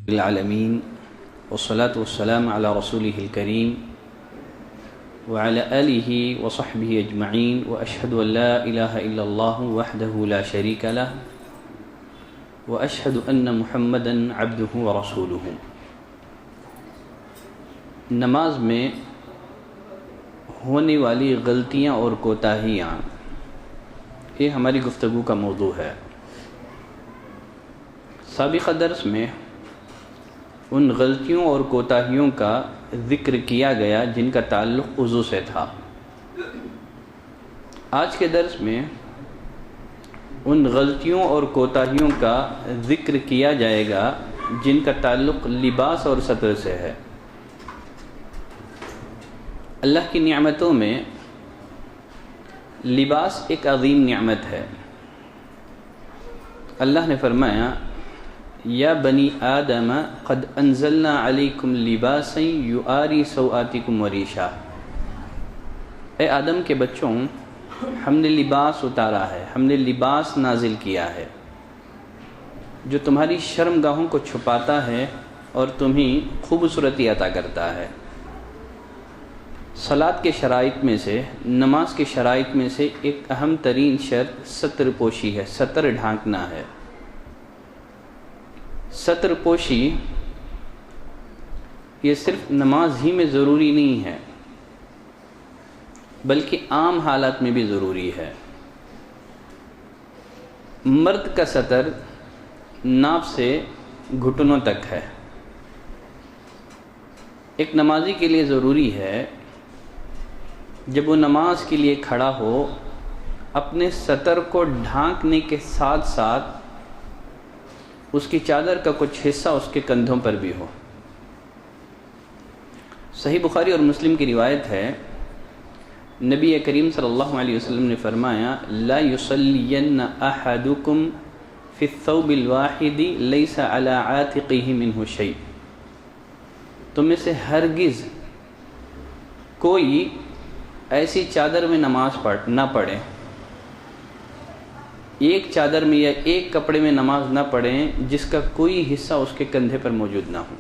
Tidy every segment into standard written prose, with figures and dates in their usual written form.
العالمین والصلاة والسلام علی رسولہ الکریم وعلی آلہ وصحبہ اجمعین واشہد ان لا الہ الا اللہ وحدہ لا شریک لہ واشہد ان محمدا عبدہ ورسولہ۔ نماز میں ہونے والی غلطیاں اور کوتاہیاں، یہ ہماری گفتگو کا موضوع ہے۔ سابقہ درس میں ان غلطیوں اور کوتاہیوں کا ذکر کیا گیا جن کا تعلق وضو سے تھا۔ آج کے درس میں ان غلطیوں اور کوتاہیوں کا ذکر کیا جائے گا جن کا تعلق لباس اور ستر سے ہے۔ اللہ کی نعمتوں میں لباس ایک عظیم نعمت ہے۔ اللہ نے فرمایا یا بنی آدم قد انزلنا علیکم لباسا یواری سوآتکم وریشا، اے آدم کے بچوں، ہم نے لباس اتارا ہے، ہم نے لباس نازل کیا ہے جو تمہاری شرم گاہوں کو چھپاتا ہے اور تمہیں خوبصورتی عطا کرتا ہے۔ صلاۃ کے شرائط میں سے، نماز کے شرائط میں سے ایک اہم ترین شرط ستر پوشی ہے، ستر ڈھانکنا ہے۔ ستر پوشی یہ صرف نماز ہی میں ضروری نہیں ہے بلکہ عام حالات میں بھی ضروری ہے۔ مرد کا ستر ناف سے گھٹنوں تک ہے۔ ایک نمازی کے لیے ضروری ہے جب وہ نماز کے لیے کھڑا ہو اپنے ستر کو ڈھانکنے کے ساتھ ساتھ اس کی چادر کا کچھ حصہ اس کے کندھوں پر بھی ہو۔ صحیح بخاری اور مسلم کی روایت ہے، نبی کریم صلی اللہ علیہ وسلم نے فرمایا لا یصلین احدکم فی الثوب الواحد لیس علی عاتقہ منہ شیء، تم میں سے ہرگز کوئی ایسی چادر میں نماز نہ پڑھے، ایک چادر میں یا ایک کپڑے میں نماز نہ پڑھیں جس کا کوئی حصہ اس کے کندھے پر موجود نہ ہو۔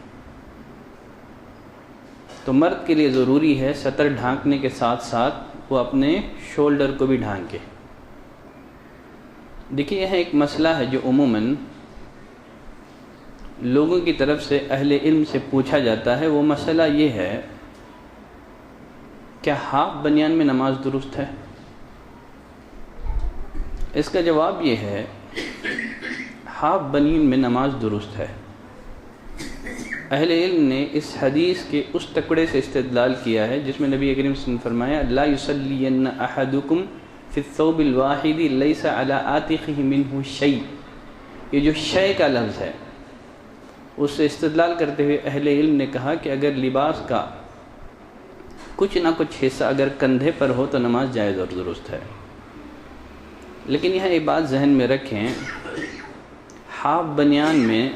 تو مرد کے لیے ضروری ہے ستر ڈھانکنے کے ساتھ ساتھ وہ اپنے شولڈر کو بھی ڈھانکے۔ دیکھیے یہاں ایک مسئلہ ہے جو عموماً لوگوں کی طرف سے اہل علم سے پوچھا جاتا ہے، وہ مسئلہ یہ ہے کیا ہاف بنیان میں نماز درست ہے؟ اس کا جواب یہ ہے ہاف بنیان میں نماز درست ہے۔ اہل علم نے اس حدیث کے اس ٹکڑے سے استدلال کیا ہے جس میں نبی کریم صلی اللہ علیہ وسلم نے فرمایا لا یصلین احدکم فی الثوب الواحد لیس علی عاتقہ منہ شیء، یہ جو شیء کا لفظ ہے اس سے استدلال کرتے ہوئے اہل علم نے کہا کہ اگر لباس کا کچھ نہ کچھ حصہ اگر کندھے پر ہو تو نماز جائز اور درست ہے۔ لیکن یہاں ایک بات ذہن میں رکھیں، ہاف بنیان میں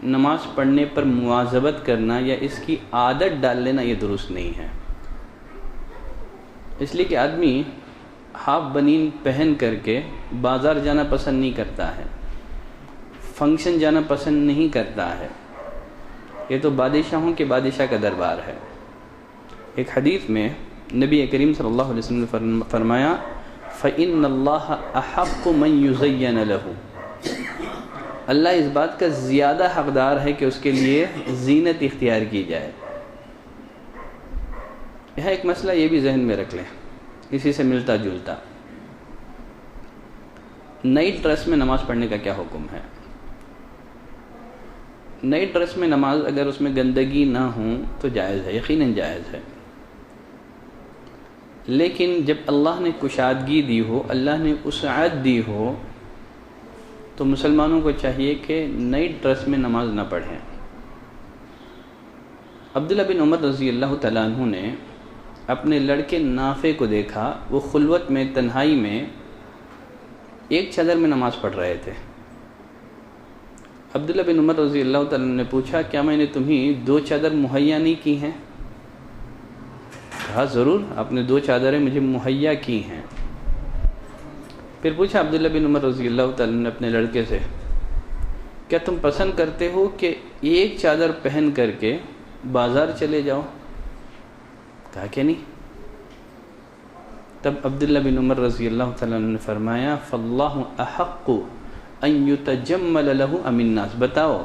نماز پڑھنے پر مواظبت کرنا یا اس کی عادت ڈال لینا یہ درست نہیں ہے، اس لیے کہ آدمی ہاف بنین پہن کر کے بازار جانا پسند نہیں کرتا ہے، فنکشن جانا پسند نہیں کرتا ہے، یہ تو بادشاہوں کے بادشاہ کا دربار ہے۔ ایک حدیث میں نبی کریم صلی اللہ علیہ وسلم نے فرمایا فَإِنَّ اللَّهَ أَحَقُّ مَنْ يُزَيَّنَ لَهُ، اللہ اس بات کا زیادہ حقدار ہے کہ اس کے لیے زینت اختیار کی جائے۔ یہاں ایک مسئلہ یہ بھی ذہن میں رکھ لیں، اسی سے ملتا جلتا، نئی ڈریس میں نماز پڑھنے کا کیا حکم ہے؟ نئی ڈریس میں نماز اگر اس میں گندگی نہ ہوں تو جائز ہے، یقیناً جائز ہے، لیکن جب اللہ نے کشادگی دی ہو، اللہ نے وسعت دی ہو، تو مسلمانوں کو چاہیے کہ نئی ڈریس میں نماز نہ پڑھیں۔ عبداللہ بن عمر رضی اللہ تعالیٰ عنہ نے اپنے لڑکے نافع کو دیکھا، وہ خلوت میں تنہائی میں ایک چادر میں نماز پڑھ رہے تھے۔ عبداللہ بن عمر رضی اللہ تعالیٰ عنہ نے پوچھا کیا میں نے تمہیں 2 چادر مہیا نہیں کی ہیں؟ کہا ضرور، آپ نے 2 چادریں مجھے مہیا کی ہیں۔ پھر پوچھا عبداللہ بن عمر رضی اللہ تعالیٰ نے اپنے لڑکے سے کیا تم پسند کرتے ہو کہ ایک چادر پہن کر کے بازار چلے جاؤ؟ کہا کہ نہیں۔ تب عبداللہ بن عمر رضی اللہ تعالیٰ عنہ نے فرمایا فاللہ احق ان یتجمل له ام الناس، بتاؤ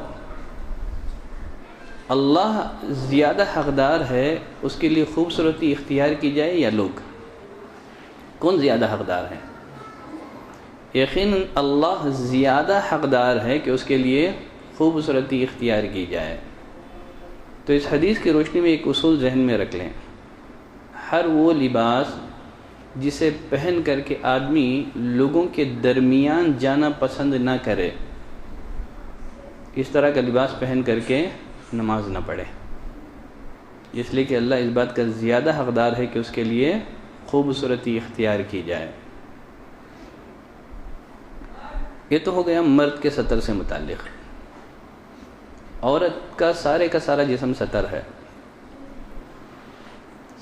اللہ زیادہ حقدار ہے اس کے لیے خوبصورتی اختیار کی جائے یا لوگ؟ کون زیادہ حقدار ہے؟ یقیناً اللہ زیادہ حقدار ہے کہ اس کے لیے خوبصورتی اختیار کی جائے۔ تو اس حدیث کی روشنی میں ایک اصول ذہن میں رکھ لیں، ہر وہ لباس جسے پہن کر کے آدمی لوگوں کے درمیان جانا پسند نہ کرے، اس طرح کا لباس پہن کر کے نماز نہ پڑھے، اس لیے کہ اللہ اس بات کا زیادہ حقدار ہے کہ اس کے لیے خوبصورتی اختیار کی جائے۔ یہ تو ہو گیا مرد کے سطر سے متعلق۔ عورت کا سارا جسم سطر ہے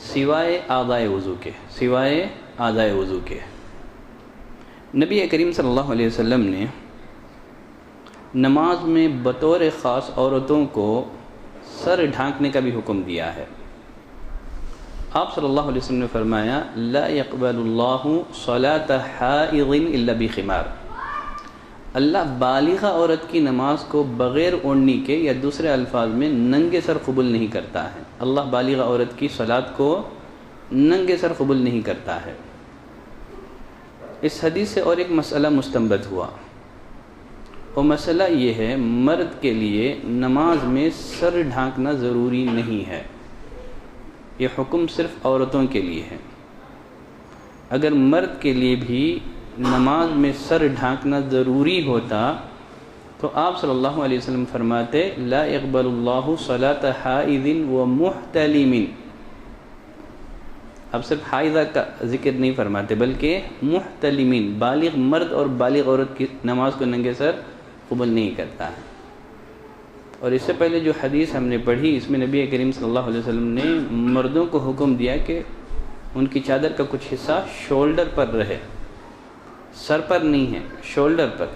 سوائے اعضائے وضو کے۔ نبی کریم صلی اللہ علیہ وسلم نے نماز میں بطور خاص عورتوں کو سر ڈھانکنے کا بھی حکم دیا ہے۔ آپ صلی اللہ علیہ وسلم نے فرمایا لا يقبل اللہ صلاة حائض الا بخمار، اللہ بالغہ عورت کی نماز کو بغیر اوڑھنی کے یا دوسرے الفاظ میں ننگے سر قبول نہیں کرتا ہے۔ اللہ بالغہ عورت کی صلاۃ کو ننگے سر قبول نہیں کرتا ہے۔ اس حدیث سے اور ایک مسئلہ مستنبط ہوا، وہ مسئلہ یہ ہے مرد کے لیے نماز میں سر ڈھانکنا ضروری نہیں ہے، یہ حکم صرف عورتوں کے لیے ہے۔ اگر مرد کے لیے بھی نماز میں سر ڈھانکنا ضروری ہوتا تو آپ صلی اللہ علیہ وسلم فرماتے لا يقبل اللہ صلاة حائض و محتلم، اب صرف حائضہ کا ذکر نہیں فرماتے بلکہ محتلمین، بالغ مرد اور بالغ عورت کی نماز کو ننگے سر قبول نہیں کرتا ہے۔ اور اس سے پہلے جو حدیث ہم نے پڑھی اس میں نبی کریم صلی اللہ علیہ وسلم نے مردوں کو حکم دیا کہ ان کی چادر کا کچھ حصہ شولڈر پر رہے، سر پر نہیں ہے، شولڈر پر۔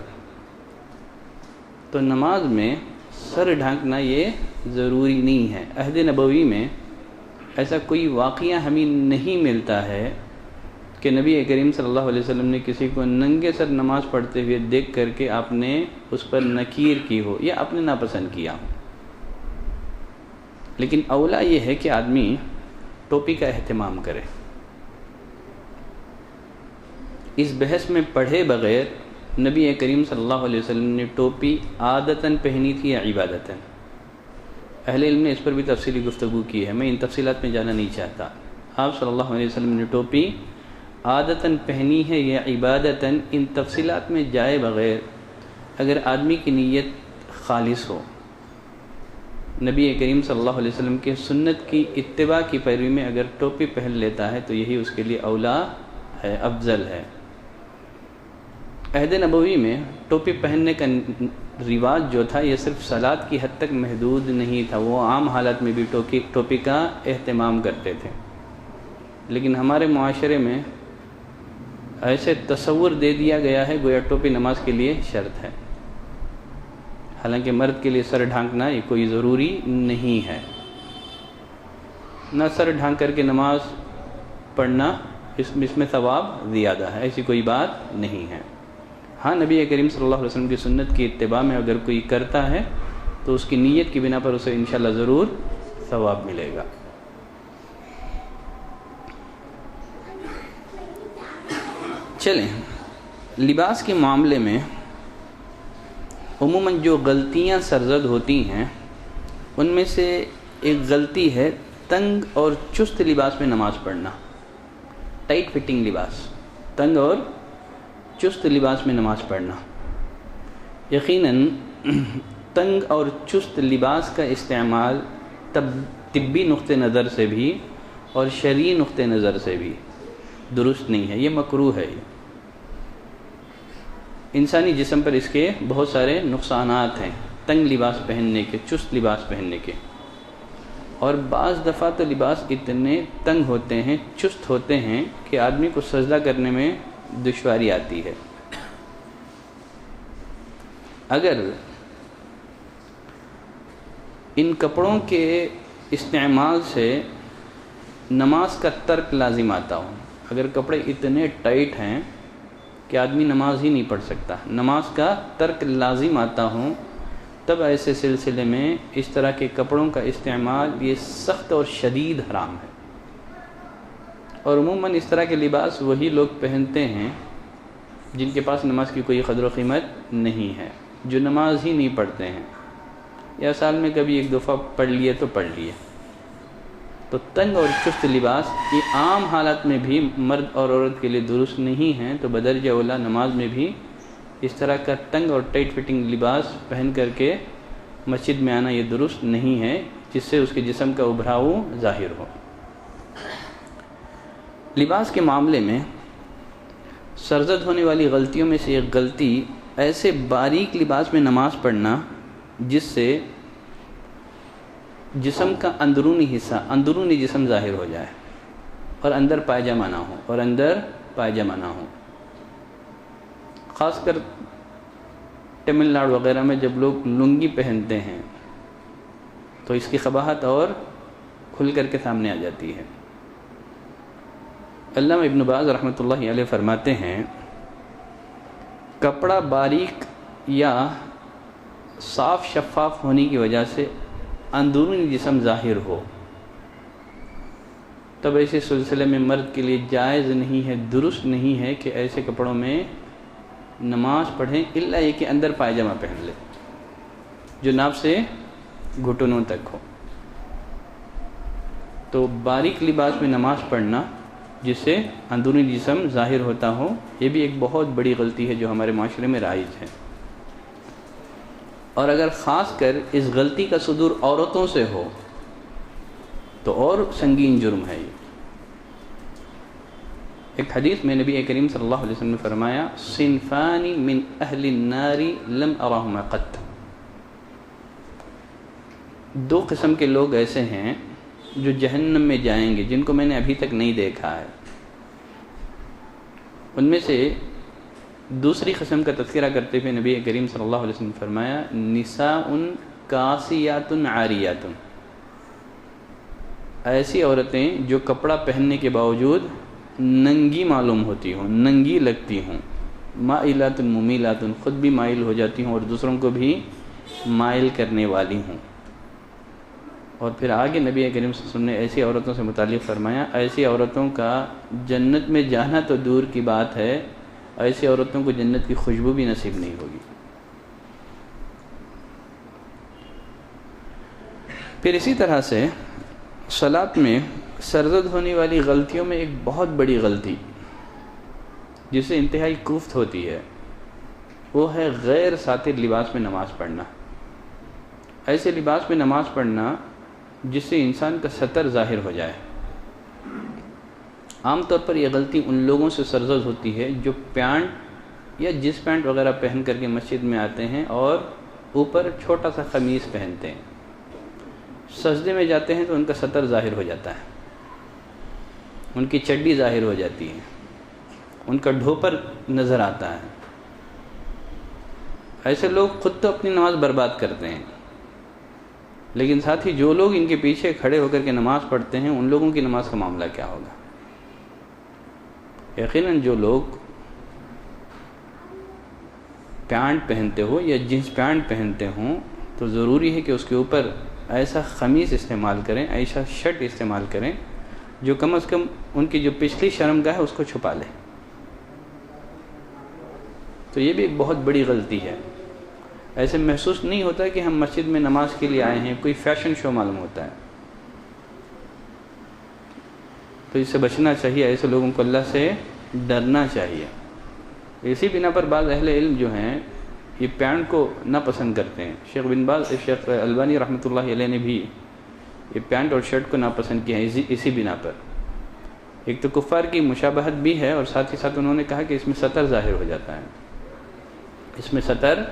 تو نماز میں سر ڈھانکنا یہ ضروری نہیں ہے۔ عہد نبوی میں ایسا کوئی واقعہ ہمیں نہیں ملتا ہے کہ نبی کریم صلی اللہ علیہ وسلم نے کسی کو ننگے سر نماز پڑھتے ہوئے دیکھ کر کے آپ نے اس پر نکیر کی ہو یا آپ نے ناپسند کیا ہو۔ لیکن اولا یہ ہے کہ آدمی ٹوپی کا اہتمام کرے۔ اس بحث میں پڑھے بغیر نبی کریم صلی اللہ علیہ وسلم نے ٹوپی عادتاً پہنی تھی یا عبادتاً؟ اہل علم نے اس پر بھی تفصیلی گفتگو کی ہے، میں ان تفصیلات میں جانا نہیں چاہتا۔ آپ صلی اللہ علیہ وسلم نے ٹوپی عادتاً پہنی ہے یا عبادتاً، ان تفصیلات میں جائے بغیر اگر آدمی کی نیت خالص ہو، نبی کریم صلی اللہ علیہ وسلم کے سنت کی اتباع کی پیروی میں اگر ٹوپی پہن لیتا ہے تو یہی اس کے لیے اولا ہے، افضل ہے۔ عہد نبوی میں ٹوپی پہننے کا رواج جو تھا یہ صرف صلاۃ کی حد تک محدود نہیں تھا، وہ عام حالات میں بھی ٹوپی کا اہتمام کرتے تھے۔ لیکن ہمارے معاشرے میں ایسے تصور دے دیا گیا ہے گویا ٹوپی نماز کے لیے شرط ہے، حالانکہ مرد کے لیے سر ڈھانکنا یہ کوئی ضروری نہیں ہے۔ نہ سر ڈھانک کر کے نماز پڑھنا اس میں ثواب زیادہ ہے، ایسی کوئی بات نہیں ہے۔ ہاں نبی کریم صلی اللہ علیہ وسلم کی سنت کی اتباع میں اگر کوئی کرتا ہے تو اس کی نیت کی بنا پر اسے انشاءاللہ ضرور ثواب ملے گا۔ چلیں، لباس کے معاملے میں عموماً جو غلطیاں سرزد ہوتی ہیں ان میں سے ایک غلطی ہے تنگ اور چست لباس میں نماز پڑھنا، ٹائٹ فٹنگ لباس، تنگ اور چست لباس میں نماز پڑھنا۔ یقیناً تنگ اور چست لباس کا استعمال طبی نقطہ نظر سے بھی اور شرعی نقطہ نظر سے بھی درست نہیں ہے، یہ مکروہ ہے۔ انسانی جسم پر اس کے بہت سارے نقصانات ہیں تنگ لباس پہننے کے، چست لباس پہننے کے، اور بعض دفعہ تو لباس اتنے تنگ ہوتے ہیں، چست ہوتے ہیں کہ آدمی کو سجدہ کرنے میں دشواری آتی ہے۔ اگر ان کپڑوں کے استعمال سے نماز کا ترک لازم آتا ہو. اگر کپڑے اتنے ٹائٹ ہیں کہ آدمی نماز ہی نہیں پڑھ سکتا، نماز کا ترک لازم آتا ہو، تب ایسے سلسلے میں اس طرح کے کپڑوں کا استعمال یہ سخت اور شدید حرام ہے. اور عموماً اس طرح کے لباس وہی لوگ پہنتے ہیں جن کے پاس نماز کی کوئی قدر و قیمت نہیں ہے، جو نماز ہی نہیں پڑھتے ہیں، یا سال میں کبھی ایک دفعہ پڑھ لیے تو پڑھ لیے. تو تنگ اور چست لباس یہ عام حالات میں بھی مرد اور عورت کے لیے درست نہیں ہیں، تو بدرجہ اولیٰ نماز میں بھی اس طرح کا تنگ اور ٹائٹ فٹنگ لباس پہن کر کے مسجد میں آنا یہ درست نہیں ہے، جس سے اس کے جسم کا ابھراؤ ظاہر ہو. لباس کے معاملے میں سرزد ہونے والی غلطیوں میں سے ایک غلطی ایسے باریک لباس میں نماز پڑھنا جس سے جسم کا اندرونی حصہ، اندرونی جسم ظاہر ہو جائے اور اندر پائجامہ نہ ہو. خاص کر تمل ناڈو وغیرہ میں جب لوگ لنگی پہنتے ہیں تو اس کی قباحت اور کھل کر کے سامنے آ جاتی ہے. علامہ ابن باز رحمۃ اللہ علیہ فرماتے ہیں کپڑا باریک یا صاف شفاف ہونے کی وجہ سے اندرونی جسم ظاہر ہو تب ایسے سلسلے میں مرد کے لیے جائز نہیں ہے، درست نہیں ہے کہ ایسے کپڑوں میں نماز پڑھیں، الا یہ کہ اندر پائجامہ پہن لے جو ناف سے گھٹنوں تک ہو. تو باریک لباس میں نماز پڑھنا جس سے اندرونی جسم ظاہر ہوتا ہو، یہ بھی ایک بہت بڑی غلطی ہے جو ہمارے معاشرے میں رائج ہے. اور اگر خاص کر اس غلطی کا صدور عورتوں سے ہو تو اور سنگین جرم ہے. یہ ایک حدیث میں نبی کریم صلی اللہ علیہ وسلم نے فرمایا صنفان من اہل النار لم ارہما قط. دو قسم کے لوگ ایسے ہیں جو جہنم میں جائیں گے جن کو میں نے ابھی تک نہیں دیکھا ہے. ان میں سے دوسری قسم کا تذکرہ کرتے ہوئے نبی کریم صلی اللہ علیہ وسلم نے فرمایا نساء کاسیات عاریات. ایسی عورتیں جو کپڑا پہننے کے باوجود ننگی معلوم ہوتی ہوں، ننگی لگتی ہوں، مائلات ممیلات، خود بھی مائل ہو جاتی ہوں اور دوسروں کو بھی مائل کرنے والی ہوں. اور پھر آگے نبی کریم صلی اللہ علیہ وسلم نے ایسی عورتوں سے متعلق فرمایا ایسی عورتوں کا جنت میں جانا تو دور کی بات ہے، ایسی عورتوں کو جنت کی خوشبو بھی نصیب نہیں ہوگی. پھر اسی طرح سے صلاۃ میں سرزد ہونے والی غلطیوں میں ایک بہت بڑی غلطی جس سے انتہائی کوفت ہوتی ہے وہ ہے غیر ساتر لباس میں نماز پڑھنا. ایسے لباس میں نماز پڑھنا جس سے انسان کا ستر ظاہر ہو جائے. عام طور پر یہ غلطی ان لوگوں سے سرزد ہوتی ہے جو پینٹ یا جس پینٹ وغیرہ پہن کر کے مسجد میں آتے ہیں اور اوپر چھوٹا سا قمیص پہنتے ہیں. سجدے میں جاتے ہیں تو ان کا ستر ظاہر ہو جاتا ہے، ان کی چڈی ظاہر ہو جاتی ہے، ان کا ڈھوپر نظر آتا ہے. ایسے لوگ خود تو اپنی نماز برباد کرتے ہیں، لیکن ساتھ ہی جو لوگ ان کے پیچھے کھڑے ہو کر کے نماز پڑھتے ہیں ان لوگوں کی نماز کا معاملہ کیا ہوگا؟ یقیناً جو لوگ پینٹ پہنتے ہو یا جینس پینٹ پہنتے ہوں تو ضروری ہے کہ اس کے اوپر ایسا قمیص استعمال کریں، ایسا شرٹ استعمال کریں جو کم از کم ان کی جو پچھلی شرمگاہ ہے اس کو چھپا لے. تو یہ بھی ایک بہت بڑی غلطی ہے. ایسے محسوس نہیں ہوتا کہ ہم مسجد میں نماز کے لیے آئے ہیں، کوئی فیشن شو معلوم ہوتا ہے. تو اس سے بچنا چاہیے، ایسے لوگوں کو اللہ سے ڈرنا چاہیے. اسی بنا پر بعض اہل علم جو ہیں یہ پینٹ کو ناپسند کرتے ہیں. شیخ البانی رحمۃ اللہ علیہ نے بھی یہ پینٹ اور شرٹ کو ناپسند کیا ہے اسی بنا پر. ایک تو کفار کی مشابہت بھی ہے اور ساتھ ہی ساتھ انہوں نے کہا کہ اس میں ستر ظاہر ہو جاتا ہے، اس میں ستر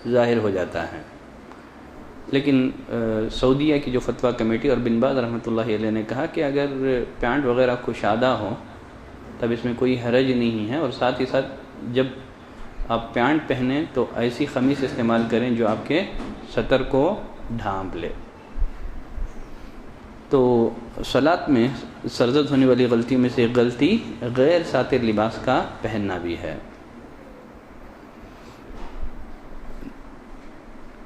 ظاہر ہو جاتا ہے. لیکن سعودیہ کی جو فتویٰ کمیٹی اور بن باز رحمۃ اللہ علیہ نے کہا کہ اگر پینٹ وغیرہ کشادہ ہو تب اس میں کوئی حرج نہیں ہے، اور ساتھ ہی ساتھ جب آپ پینٹ پہنیں تو ایسی قمیص استعمال کریں جو آپ کے ستر کو ڈھانپ لے. تو صلاۃ میں سرزد ہونے والی غلطیوں میں سے ایک غلطی غیر ساتر لباس کا پہننا بھی ہے۔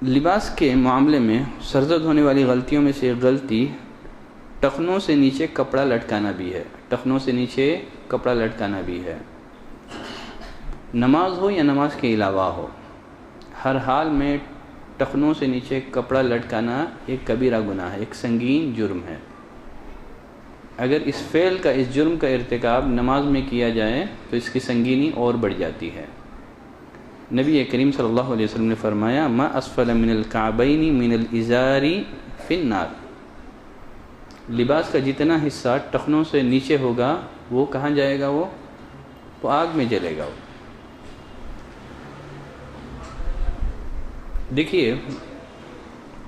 لباس کے معاملے میں سرزد ہونے والی غلطیوں میں سے ایک غلطی ٹخنوں سے نیچے کپڑا لٹکانا بھی ہے۔ ٹخنوں سے نیچے کپڑا لٹکانا بھی ہے، نماز ہو یا نماز کے علاوہ ہو، ہر حال میں ٹخنوں سے نیچے کپڑا لٹکانا ایک کبیرہ گناہ ہے، ایک سنگین جرم ہے۔ اگر اس فعل کا، اس جرم کا ارتکاب نماز میں کیا جائے تو اس کی سنگینی اور بڑھ جاتی ہے۔ نبی کریم صلی اللہ علیہ وسلم نے فرمایا ما اسفل من الکعبین من الازار فی النار، لباس کا جتنا حصہ ٹخنوں سے نیچے ہوگا وہ کہاں جائے گا؟ وہ آگ میں جلے گا۔ دیکھیے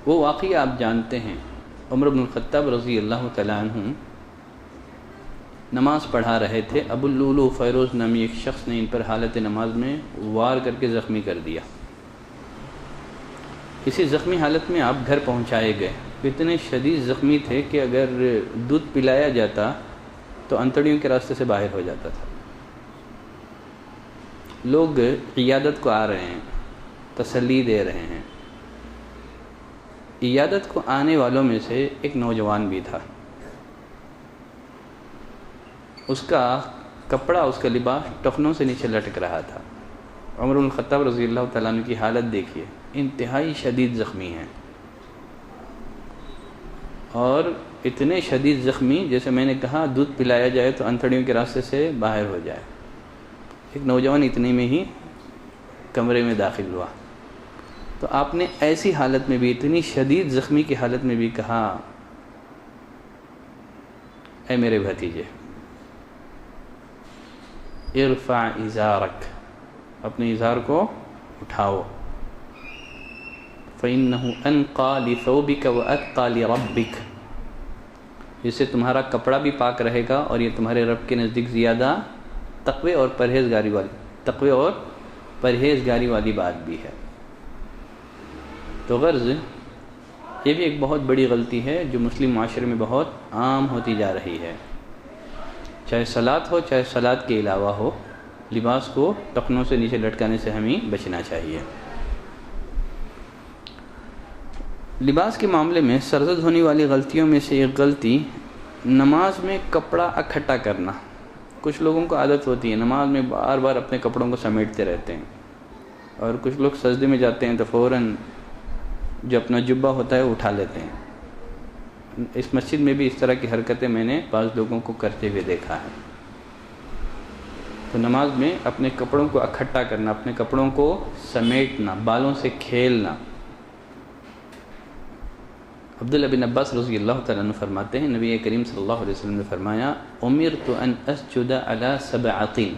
وہ واقعہ آپ جانتے ہیں، عمر بن الخطاب رضی اللہ تعالیٰ عنہ نماز پڑھا رہے تھے، ابو اللؤلؤ فیروز نامی ایک شخص نے ان پر حالت نماز میں وار کر کے زخمی کر دیا۔ اسی زخمی حالت میں آپ گھر پہنچائے گئے، اتنے شدید زخمی تھے کہ اگر دودھ پلایا جاتا تو انتڑیوں کے راستے سے باہر ہو جاتا تھا۔ لوگ عیادت کو آ رہے ہیں، تسلی دے رہے ہیں۔ عیادت کو آنے والوں میں سے ایک نوجوان بھی تھا، اس کا کپڑا، اس کا لباس ٹخنوں سے نیچے لٹک رہا تھا۔ عمر بن الخطاب رضی اللہ تعالیٰ عنہ کی حالت دیکھیے، انتہائی شدید زخمی ہیں، اور اتنے شدید زخمی جیسے میں نے کہا دودھ پلایا جائے تو انتڑیوں کے راستے سے باہر ہو جائے۔ ایک نوجوان اتنے میں ہی کمرے میں داخل ہوا تو آپ نے ایسی حالت میں بھی، اتنی شدید زخمی کی حالت میں بھی کہا اے میرے بھتیجے ارفع ازارک، اپنے ازار کو اٹھاؤ، فإنه أنقى لثوبك وأتقى لربك، اس سے تمہارا کپڑا بھی پاک رہے گا اور یہ تمہارے رب کے نزدیک زیادہ تقوی اور پرہیزگاری والی بات بھی ہے۔ تو غرض یہ بھی ایک بہت بڑی غلطی ہے جو مسلم معاشرے میں بہت عام ہوتی جا رہی ہے، چاہے صلاۃ ہو چاہے صلاۃ کے علاوہ ہو، لباس کو ٹخنوں سے نیچے لٹکانے سے ہمیں بچنا چاہیے۔ لباس کے معاملے میں سرزد ہونے والی غلطیوں میں سے ایک غلطی نماز میں کپڑا اکٹھا کرنا۔ کچھ لوگوں کو عادت ہوتی ہے نماز میں بار بار اپنے کپڑوں کو سمیٹتے رہتے ہیں، اور کچھ لوگ سجدے میں جاتے ہیں تو فوراً جو اپنا جبہ ہوتا ہے وہ اٹھا لیتے ہیں۔ اس مسجد میں بھی اس طرح کی حرکتیں میں نے بعض لوگوں کو کرتے ہوئے دیکھا ہے۔ تو نماز میں اپنے کپڑوں کو اکٹھا کرنا، اپنے کپڑوں کو سمیٹنا، بالوں سے کھیلنا۔ عبداللہ بن عباس رضی اللہ تعالیٰ عنہ فرماتے ہیں نبی کریم صلی اللہ علیہ وسلم نے فرمایا امرت ان اسجد علی 7،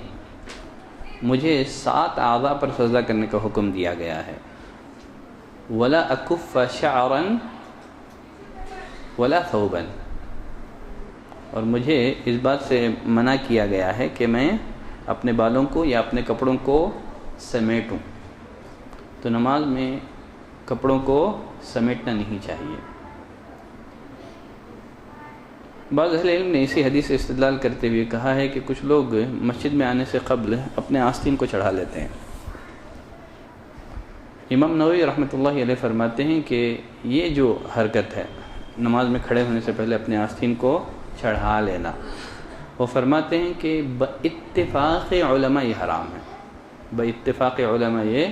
مجھے 7 اعضاء پر سجدہ کرنے کا حکم دیا گیا ہے، ولا اکف شعرا ولا ثوبا، اور مجھے اس بات سے منع کیا گیا ہے کہ میں اپنے بالوں کو یا اپنے کپڑوں کو سمیٹوں۔ تو نماز میں کپڑوں کو سمیٹنا نہیں چاہیے۔ بعض اہل علم نے اسی حدیث سے استدلال کرتے ہوئے کہا ہے کہ کچھ لوگ مسجد میں آنے سے قبل اپنے آستین کو چڑھا لیتے ہیں۔ امام نووی رحمۃ اللہ علیہ فرماتے ہیں کہ یہ جو حرکت ہے نماز میں کھڑے ہونے سے پہلے اپنے آستین کو چڑھا لینا، وہ فرماتے ہیں کہ باتفاق علماء یہ حرام ہے، باتفاق علماء یہ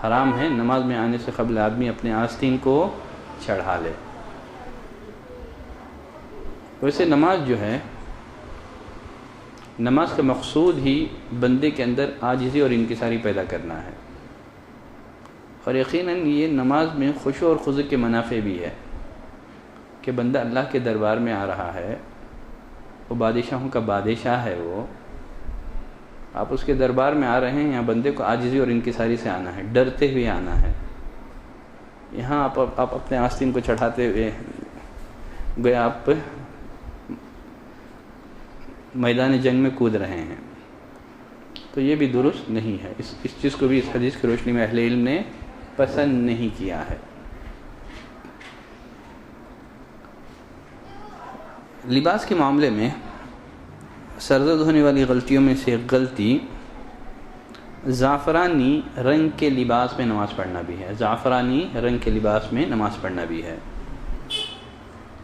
حرام ہے، نماز میں آنے سے قبل آدمی اپنے آستین کو چڑھا لے۔ ویسے نماز جو ہے، نماز کا مقصود ہی بندے کے اندر عاجزی اور انکساری پیدا کرنا ہے، اور یقیناً یہ نماز میں خشوع اور خضوع کے منافع بھی ہے کہ بندہ اللہ کے دربار میں آ رہا ہے، وہ بادشاہوں کا بادشاہ ہے، وہ آپ اس کے دربار میں آ رہے ہیں، یہاں بندے کو عاجزی اور انکساری سے آنا ہے، ڈرتے ہوئے آنا ہے۔ یہاں آپ اپنے آستین کو چڑھاتے ہوئے گویا آپ میدان جنگ میں کود رہے ہیں، تو یہ بھی درست نہیں ہے۔ اس چیز کو بھی اس حدیث کی روشنی میں اہل علم نے پسند نہیں کیا ہے۔ لباس کے معاملے میں سرزد ہونے والی غلطیوں میں سے ایک غلطی زعفرانی رنگ کے لباس میں نماز پڑھنا بھی ہے. زعفرانی رنگ کے لباس میں نماز پڑھنا بھی ہے.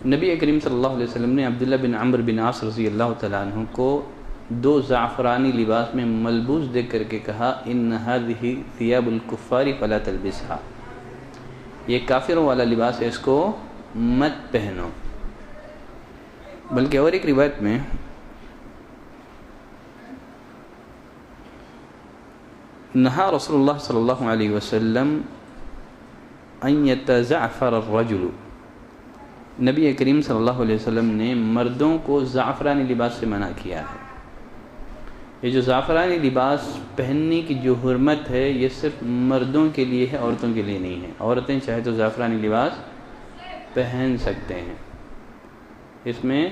نبی کریم صلی اللہ علیہ وسلم نے عبداللہ بن عمرو بن عاص رضی اللہ تعالیٰ عنہ کو 2 زعفرانی لباس میں ملبوس دیکھ کر کے کہا ان هذه ثياب الكفار فلا تلبسها، یہ کافروں والا لباس ہے، اس کو مت پہنو. بلکہ اور ایک روایت میں نہا رسول اللہ صلی اللہ علیہ وسلم ان یتزعفر الرجل، نبی کریم صلی اللہ علیہ وسلم نے مردوں کو زعفرانی لباس سے منع کیا ہے. یہ جو زعفرانی لباس پہننے کی جو حرمت ہے یہ صرف مردوں کے لیے ہے، عورتوں کے لیے نہیں ہے. عورتیں چاہے تو زعفرانی لباس پہن سکتے ہیں. اس میں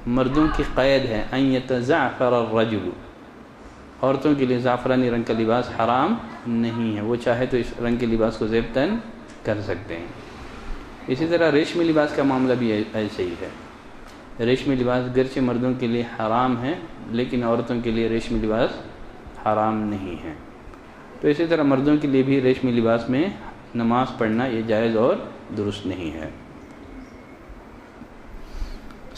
مردوں کی قید ہے ان یتزعفر الرجل، عورتوں کے لیے زعفرانی رنگ کا لباس حرام نہیں ہے، وہ چاہے تو اس رنگ کے لباس کو زیبتاً کر سکتے ہیں. اسی طرح ریشمی لباس کا معاملہ بھی ایسے ہی ہے. ریشمی لباس گرچہ مردوں کے لیے حرام ہے لیکن عورتوں کے لیے ریشمی لباس حرام نہیں ہے. تو اسی طرح مردوں کے لیے بھی ریشمی لباس میں نماز پڑھنا یہ جائز اور درست نہیں ہے.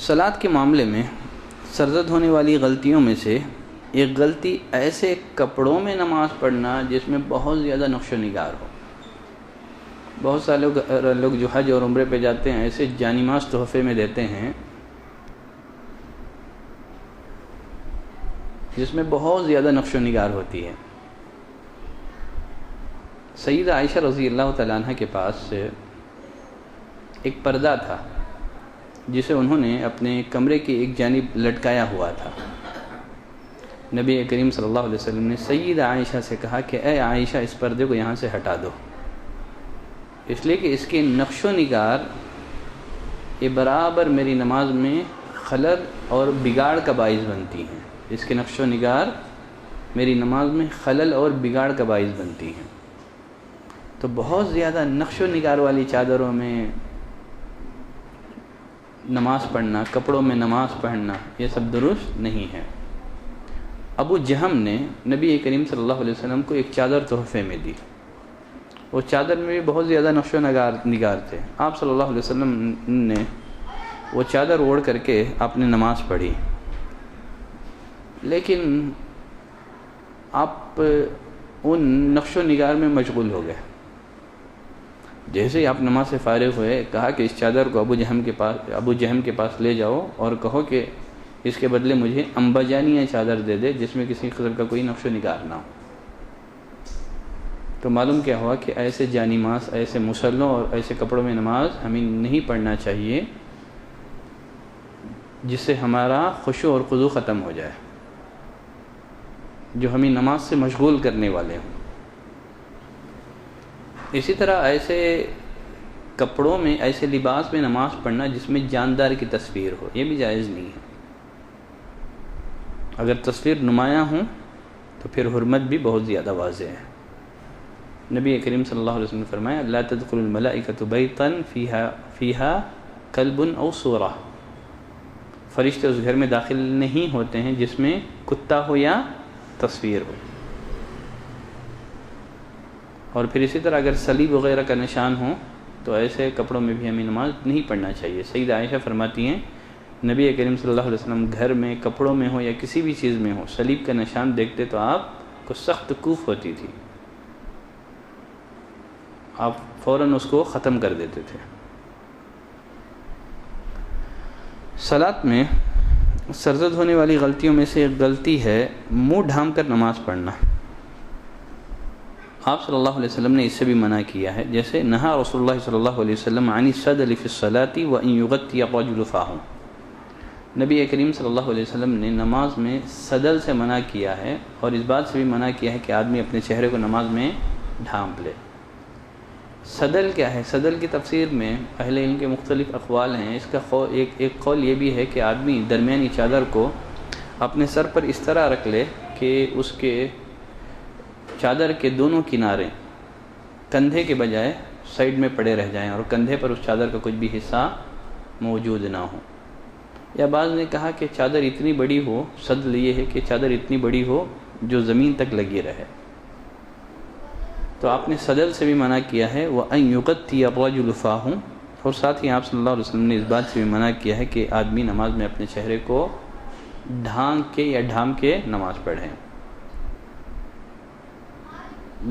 صلاۃ کے معاملے میں سرزد ہونے والی غلطیوں میں سے ایک غلطی ایسے کپڑوں میں نماز پڑھنا جس میں بہت زیادہ نقش و نگار ہو. بہت سارے لوگ جو حج اور عمرے پہ جاتے ہیں ایسے جانماز تحفے میں دیتے ہیں جس میں بہت زیادہ نقش و نگار ہوتی ہے. سیدہ عائشہ رضی اللہ تعالیٰ عنہ کے پاس ایک پردہ تھا جسے انہوں نے اپنے کمرے کی ایک جانب لٹکایا ہوا تھا. نبی کریم صلی اللہ علیہ وسلم نے سیدہ عائشہ سے کہا کہ اے عائشہ اس پردے کو یہاں سے ہٹا دو، اس لیے کہ اس کی نقش و نگار یہ برابر میری نماز میں خلل اور بگاڑ کا باعث بنتی ہیں. اس کی نقش و نگار میری نماز میں خلل اور بگاڑ کا باعث بنتی ہیں. تو بہت زیادہ نقش و نگار والی چادروں میں نماز پڑھنا، کپڑوں میں نماز پڑھنا یہ سب درست نہیں ہے. ابو جہم نے نبی کریم صلی اللہ علیہ وسلم کو ایک چادر تحفے میں دی. وہ چادر میں بھی بہت زیادہ نقش و نگار تھے. آپ صلی اللہ علیہ وسلم نے وہ چادر اوڑھ کر کے آپ نے نماز پڑھی، لیکن آپ ان نقش و نگار میں مشغول ہو گئے. جیسے ہی آپ نماز سے فارغ ہوئے کہا کہ اس چادر کو ابو جہم کے پاس لے جاؤ اور کہو کہ اس کے بدلے مجھے انبجانیہ چادر دے دے جس میں کسی قسم کا کوئی نقش و نگار نہ ہو. تو معلوم کیا ہوا کہ ایسے جانماز، ایسے مسلوں اور ایسے کپڑوں میں نماز ہمیں نہیں پڑھنا چاہیے جس سے ہمارا خشوع اور خضوع ختم ہو جائے، جو ہمیں نماز سے مشغول کرنے والے ہوں. اسی طرح ایسے کپڑوں میں، ایسے لباس میں نماز پڑھنا جس میں جاندار کی تصویر ہو یہ بھی جائز نہیں ہے. اگر تصویر نمایاں ہوں تو پھر حرمت بھی بہت زیادہ واضح ہے. نبی کریم صلی اللہ علیہ وسلم نے فرمایا لا تدخل الملائکۃ بیتا فیہا کلب او صورہ، فرشتے اس گھر میں داخل نہیں ہوتے ہیں جس میں کتا ہو یا تصویر ہو. اور پھر اسی طرح اگر صلیب وغیرہ کا نشان ہو تو ایسے کپڑوں میں بھی ہمیں نماز نہیں پڑھنا چاہیے. سیدہ عائشہ فرماتی ہیں نبی کریم صلی اللہ علیہ وسلم گھر میں کپڑوں میں ہو یا کسی بھی چیز میں ہو صلیب کا نشان دیکھتے تو آپ کو سخت کوف ہوتی تھی، آپ فوراً اس کو ختم کر دیتے تھے. صلاۃ میں سرزد ہونے والی غلطیوں میں سے ایک غلطی ہے منہ ڈھانپ کر نماز پڑھنا. آپ صلی اللہ علیہ وسلم نے اس سے بھی منع کیا ہے. جیسے نہا رسول اللہ صلی اللہ علیہ وسلم عن الصدل فی الصلاۃ وان یغطی الرجل فاہ، نبی کریم صلی اللہ علیہ وسلم نے نماز میں صدل سے منع کیا ہے اور اس بات سے بھی منع کیا ہے کہ آدمی اپنے چہرے کو نماز میں ڈھانپ لے. صدل کیا ہے؟ صدل کی تفسیر میں اہل علم کے مختلف اقوال ہیں. اس کا ایک قول یہ بھی ہے کہ آدمی درمیانی چادر کو اپنے سر پر اس طرح رکھ لے کہ اس کے چادر کے دونوں کنارے کندھے کے بجائے سائڈ میں پڑے رہ جائیں اور کندھے پر اس چادر کا کچھ بھی حصہ موجود نہ ہو. یا بعض نے کہا کہ چادر اتنی بڑی ہو، سدل یہ ہے کہ چادر اتنی بڑی ہو جو زمین تک لگی رہے، تو آپ نے سدل سے بھی منع کیا ہے، وَأَن يُغَطِّيَ الرَّجُلُ فَاهُ، اور ساتھ ہی آپ صلی اللہ علیہ وسلم نے اس بات سے بھی منع کیا ہے کہ آدمی نماز میں اپنے چہرے کو ڈھانک کے یا ڈھام کے نماز پڑھیں۔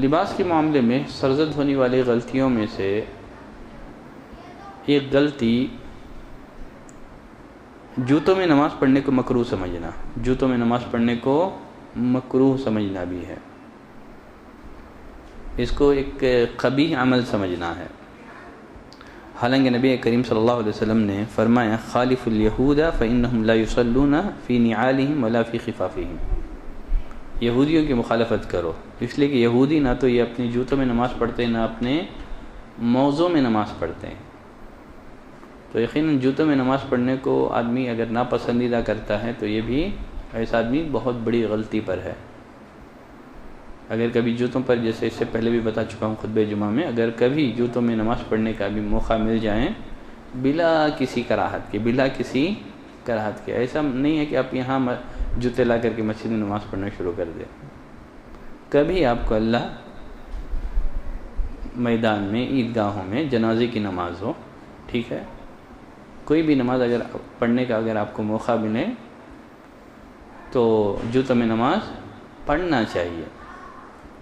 لباس کے معاملے میں سرزد ہونے والی غلطیوں میں سے ایک غلطی جوتوں میں نماز پڑھنے کو مکروہ سمجھنا، جوتوں میں نماز پڑھنے کو مکروہ سمجھنا بھی ہے، اس کو ایک قبیح عمل سمجھنا ہے۔ حالانکہ نبی کریم صلی اللہ علیہ وسلم نے فرمایا خالف الیہود فإنہم لا یصلون فی نعالہم ولا فی خفافہم، یہودیوں کی مخالفت کرو، اس لیے کہ یہودی نہ تو یہ اپنے جوتوں میں نماز پڑھتے ہیں نہ اپنے موزوں میں نماز پڑھتے ہیں۔ تو یقیناً جوتوں میں نماز پڑھنے کو آدمی اگر ناپسندیدہ کرتا ہے تو یہ بھی ایسا آدمی بہت بڑی غلطی پر ہے۔ اگر کبھی جوتوں پر، جیسے اس سے پہلے بھی بتا چکا ہوں خطبہ جمعہ میں، اگر کبھی جوتوں میں نماز پڑھنے کا بھی موقع مل جائیں بلا کسی کراہت کے، بلا کسی کراہت کے، ایسا نہیں ہے کہ آپ یہاں جوتے لا کر کے مسجد میں نماز پڑھنا شروع کر دیں۔ کبھی آپ کو اللہ میدان میں، عیدگاہوں میں جنازے کی نماز ہو، ٹھیک ہے، کوئی بھی نماز اگر پڑھنے کا اگر آپ کو موقع ملے تو جوتوں میں نماز پڑھنا چاہیے۔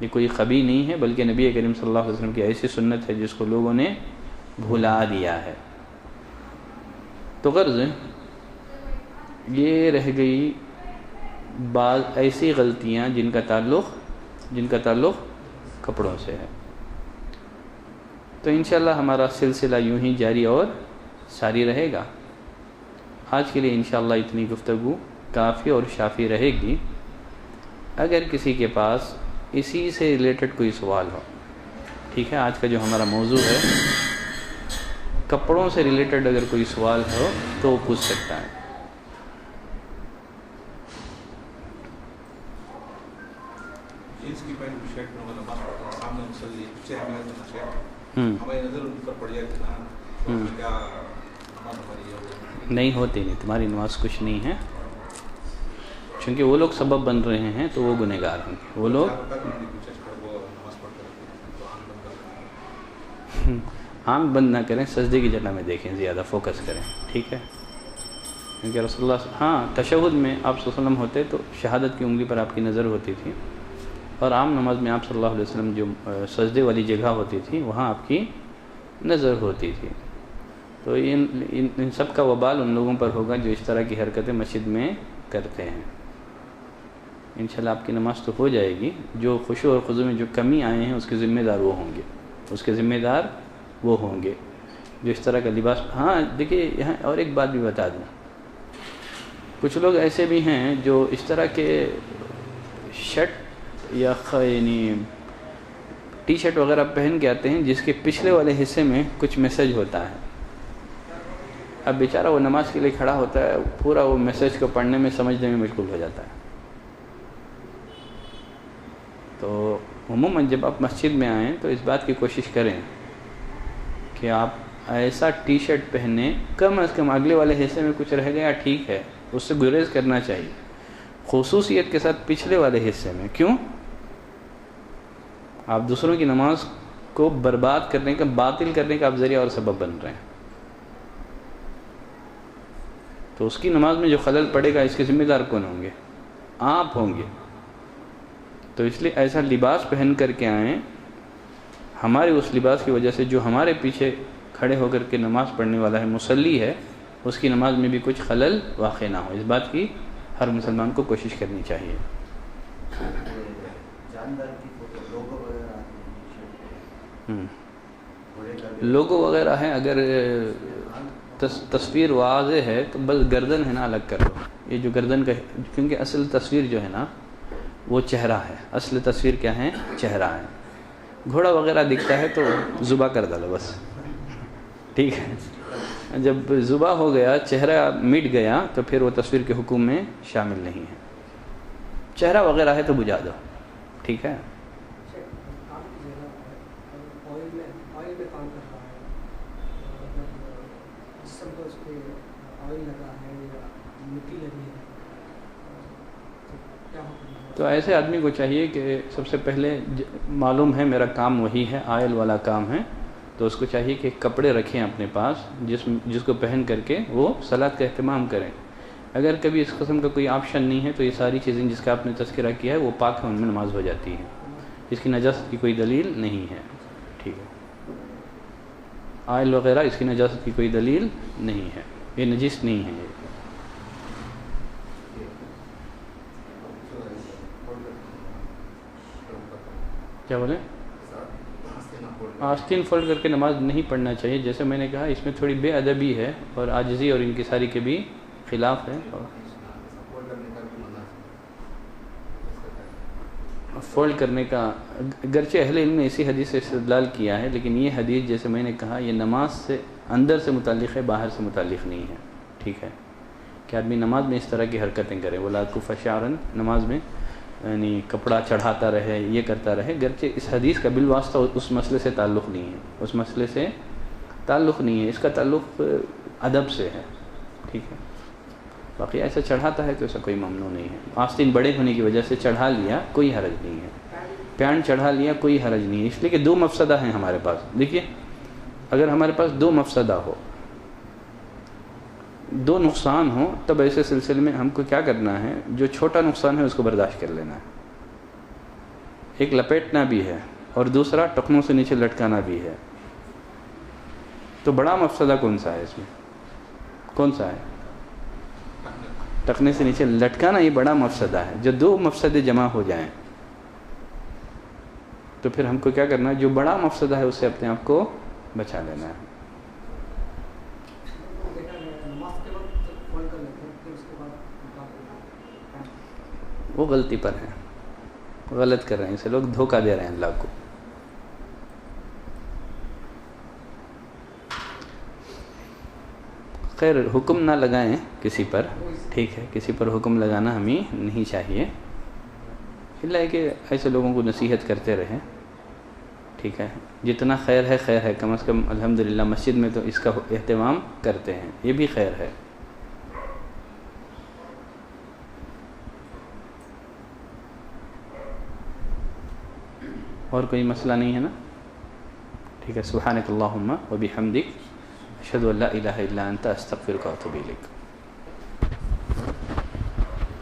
یہ کوئی خبی نہیں ہے، بلکہ نبی کریم صلی اللہ علیہ وسلم کی ایسی سنت ہے جس کو لوگوں نے بھلا دیا ہے۔ تو غرض یہ رہ گئی بعض ایسی غلطیاں جن کا تعلق کپڑوں سے ہے۔ تو انشاءاللہ ہمارا سلسلہ یوں ہی جاری اور ساری رہے گا۔ آج کے لیے انشاءاللہ اتنی گفتگو کافی اور شافی رہے گی۔ اگر کسی کے پاس اسی سے ریلیٹڈ کوئی سوال ہو، ٹھیک ہے، آج کا جو ہمارا موضوع ہے کپڑوں سے ریلیٹڈ اگر کوئی سوال ہو تو وہ پوچھ سکتا ہے۔ جینس کی پینٹ شرٹ میں نماز پڑھتا ہوں، سامنے مصلی چہرے میں ہماری نظر ان پر پڑ جائے تو کیا نماز ہماری ہے؟ نہیں ہوتی، نہیں، تمہاری نماز کچھ نہیں ہے، چونکہ وہ لوگ سبب بن رہے ہیں تو وہ گنہگار ہیں۔ وہ لوگ آنکھ بند نہ کریں، سجدے کی جگہ میں دیکھیں، زیادہ فوکس کریں، ٹھیک ہے، کیونکہ رسول اللہ ہاں تشہد میں آپ صلی اللہ علیہ وسلم ہوتے تو شہادت کی انگلی پر آپ کی نظر ہوتی تھی، اور عام نماز میں آپ صلی اللہ علیہ وسلم جو سجدے والی جگہ ہوتی تھی وہاں آپ کی نظر ہوتی تھی۔ تو ان سب کا وبال ان لوگوں پر ہوگا جو اس طرح کی حرکتیں مسجد میں کرتے ہیں۔ انشاءاللہ آپ کی نماز تو ہو جائے گی، جو خشوع اور خضوع میں جو کمی آئے ہیں اس کے ذمہ دار وہ ہوں گے، اس کے ذمہ دار وہ ہوں گے جو اس طرح کا لباس۔ ہاں دیکھیے، یہاں اور ایک بات بھی بتا دوں، کچھ لوگ ایسے بھی ہیں جو اس طرح کے شرٹ یا یعنی ٹی شرٹ وغیرہ پہن کے آتے ہیں جس کے پچھلے والے حصے میں کچھ میسج ہوتا ہے۔ اب بیچارہ وہ نماز کے لیے کھڑا ہوتا ہے، پورا وہ میسج کو پڑھنے میں سمجھنے میں مشغول ہو جاتا ہے۔ تو عموماً جب آپ مسجد میں آئیں تو اس بات کی کوشش کریں کہ آپ ایسا ٹی شرٹ پہنیں، کم از کم اگلے والے حصے میں کچھ رہ گیا ٹھیک ہے، اس سے گریز کرنا چاہیے، خصوصیت کے ساتھ پچھلے والے حصے میں۔ کیوں؟ آپ دوسروں کی نماز کو برباد کرنے کا، باطل کرنے کا آپ ذریعہ اور سبب بن رہے ہیں، تو اس کی نماز میں جو خلل پڑے گا اس کے ذمہ دار کون ہوں گے؟ آپ ہوں گے۔ تو اس لیے ایسا لباس پہن کر کے آئیں، ہمارے اس لباس کی وجہ سے جو ہمارے پیچھے کھڑے ہو کر کے نماز پڑھنے والا ہے، مصلی ہے، اس کی نماز میں بھی کچھ خلل واقع نہ ہو۔ اس بات کی ہر مسلمان کو کوشش کرنی چاہیے۔ لوگو وغیرہ ہے، اگر تصویر واضح ہے تو بس گردن ہے نا الگ کر لو، یہ جو گردن کا، کیونکہ اصل تصویر جو ہے نا وہ چہرہ ہے، اصل تصویر کیا ہے؟ چہرہ ہے۔ گھوڑا وغیرہ دکھتا ہے تو ذبح کر ڈالو بس، ٹھیک ہے، جب ذبح ہو گیا، چہرہ مٹ گیا تو پھر وہ تصویر کے حکم میں شامل نہیں ہے۔ چہرہ وغیرہ ہے تو بجھا دو، ٹھیک ہے۔ مٹی لگی ہے کیا حکم ہے؟ تو ایسے آدمی کو چاہیے کہ سب سے پہلے معلوم ہے میرا کام وہی ہے، آئل والا کام ہے، تو اس کو چاہیے کہ کپڑے رکھیں اپنے پاس جس کو پہن کر کے وہ صلاۃ کا اہتمام کریں۔ اگر کبھی اس قسم کا کوئی آپشن نہیں ہے تو یہ ساری چیزیں جس کا آپ نے تذکرہ کیا ہے وہ پاک ہے، ان میں نماز ہو جاتی ہے، اس کی نجاست کی کوئی دلیل نہیں ہے۔ ٹھیک ہے، آئل وغیرہ اس کی نجاست کی کوئی دلیل نہیں ہے، یہ نجس نہیں ہے۔ کیا بولیں؟ آستین فولڈ کر کے نماز نہیں پڑھنا چاہیے، جیسے میں نے کہا اس میں تھوڑی بے ادبی ہے اور عاجزی اور انکساری کے بھی خلاف ہے۔ فولڈ کرنے کا گرچہ اہل علم نے اسی حدیث سے استدلال کیا ہے، لیکن یہ حدیث جیسے میں نے کہا یہ نماز سے اندر سے متعلق ہے، باہر سے متعلق نہیں ہے۔ ٹھیک ہے، کہ آدمی نماز میں اس طرح کی حرکتیں کرے، وَلَا تَكُفَّ شَعْرًا، نماز میں یعنی کپڑا چڑھاتا رہے، یہ کرتا رہے، گرچہ اس حدیث کا بالواسطہ اس مسئلے سے تعلق نہیں ہے، اس مسئلے سے تعلق نہیں ہے، اس کا تعلق ادب سے ہے۔ ٹھیک ہے، باقی ایسا چڑھاتا ہے تو ایسا کوئی ممنوع نہیں ہے۔ آستین بڑے ہونے کی وجہ سے چڑھا لیا کوئی حرج نہیں ہے، پینٹ چڑھا لیا کوئی حرج نہیں ہے، اس لیے کہ دو مفسدہ ہیں ہمارے پاس۔ دیکھیے اگر ہمارے پاس دو مفسدہ ہو، دو نقصان ہو، تب ایسے سلسلے میں ہم کو کیا کرنا ہے، جو چھوٹا نقصان ہے اس کو برداشت کر لینا ہے۔ ایک لپیٹنا بھی ہے اور دوسرا ٹخنوں سے نیچے لٹکانا بھی ہے، تو بڑا مفسدہ کون سا ہے اس میں؟ کون سا ہے؟ ٹخنے سے نیچے لٹکانا یہ بڑا مفسدہ ہے۔ جو دو مفسدے جمع ہو جائیں تو پھر ہم کو کیا کرنا ہے، جو بڑا مفسدہ ہے اس سے اپنے آپ کو بچا لینا ہے۔ وہ غلطی پر ہیں، غلط کر رہے ہیں، اسے لوگ دھوکہ دے رہے ہیں اللہ کو۔ خیر حکم نہ لگائیں کسی پر، ٹھیک ہے، کسی پر حکم لگانا ہمیں نہیں چاہیے، اللہ کہ ایسے لوگوں کو نصیحت کرتے رہیں۔ ٹھیک ہے، جتنا خیر ہے خیر ہے، کم از کم الحمدللہ مسجد میں تو اس کا اہتمام کرتے ہیں، یہ بھی خیر ہے۔ اور کوئی مسئلہ نہیں ہے نا؟ ٹھیک ہے، سبحانک اللہم و بحمدک، اشہد ان لا الہ الا انت، استغفرک و اتوب الیک۔